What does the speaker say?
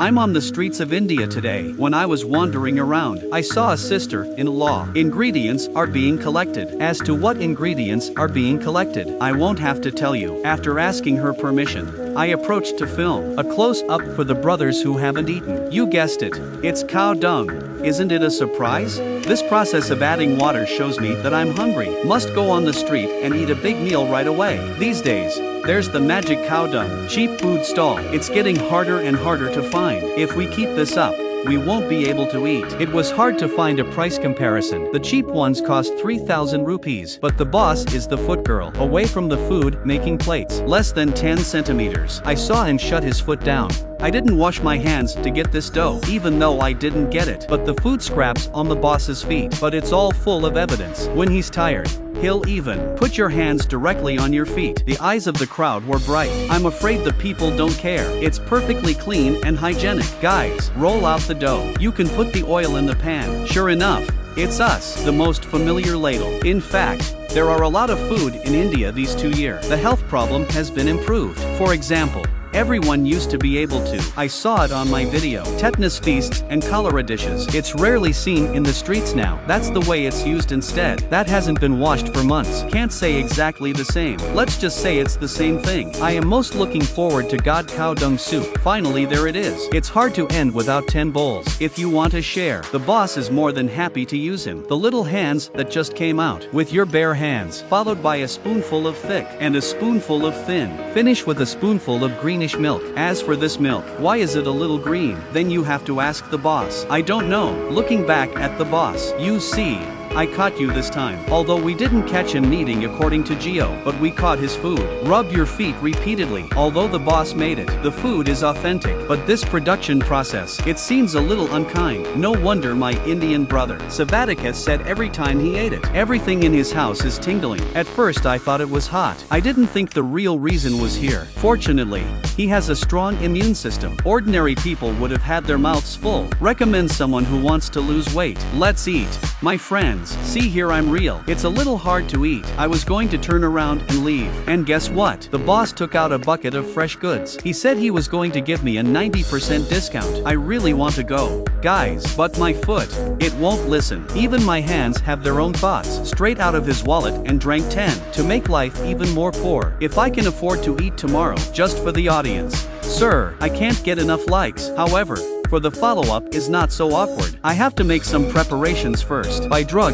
I'm on the streets of India today. When I was wandering around, I saw a sister-in-law. Ingredients are being collected. As to what ingredients are being collected, I won't have to tell you. After asking her permission, I approached to film a close-up for the brothers who haven't eaten. You guessed it, it's cow dung. Isn't it a surprise? This process of adding water shows me that I'm hungry. Must go on the street and eat a big meal right away. These days, there's the magic cow dung cheap food stall. It's getting harder and harder to find. If we keep this up, we won't be able to eat. It was hard to find a price comparison. The cheap ones cost 3,000 rupees, but the boss is the foot girl, away from the food making plates, less than 10 centimeters. I saw him shut his foot down. I didn't wash my hands to get this dough, even though I didn't get it. But the food scraps on the boss's feet, but it's all full of evidence. When he's tired, he'll even put your hands directly on your feet. The eyes of the crowd were bright. I'm afraid the people don't care. It's perfectly clean and hygienic. Guys, roll out the dough. You can put the oil in the pan. Sure enough, it's us, the most familiar ladle. In fact, there are a lot of food in India these 2 years. The health problem has been improved. For example, everyone used to be able to. I saw it on my video. Tetanus feasts and cholera dishes. It's rarely seen in the streets now. That's the way it's used instead. That hasn't been washed for months. Can't say exactly the same. Let's just say it's the same thing. I am most looking forward to God cow dung soup. Finally, there it is. It's hard to end without 10 bowls. If you want to share, the boss is more than happy to use him. The little hands that just came out. With your bare hands, followed by a spoonful of thick and a spoonful of thin. Finish with a spoonful of greenish milk. As for this milk, why is it a little green? Then you have to ask the boss. I don't know. Looking back at the boss, you see, I caught you this time. Although we didn't catch him kneading according to Geo, but we caught his food. Rub your feet repeatedly. Although the boss made it, the food is authentic. But this production process, it seems a little unkind. No wonder my Indian brother, Savaticus, said every time he ate it, everything in his house is tingling. At first I thought it was hot. I didn't think the real reason was here. Fortunately, he has a strong immune system. Ordinary people would have had their mouths full. Recommend someone who wants to lose weight. Let's eat. My friends, see here, I'm real. It's a little hard to eat. I was going to turn around and leave. And guess what? The boss took out a bucket of fresh goods. He said he was going to give me a 90% discount. I really want to go, guys, but my foot, it won't listen. Even my hands have their own thoughts. Straight out of his wallet and drank 10 to make life even more poor. If I can afford to eat tomorrow, just for the audience. Sir, I can't get enough likes. However, for the follow-up is not so awkward. I have to make some preparations first. Buy drugs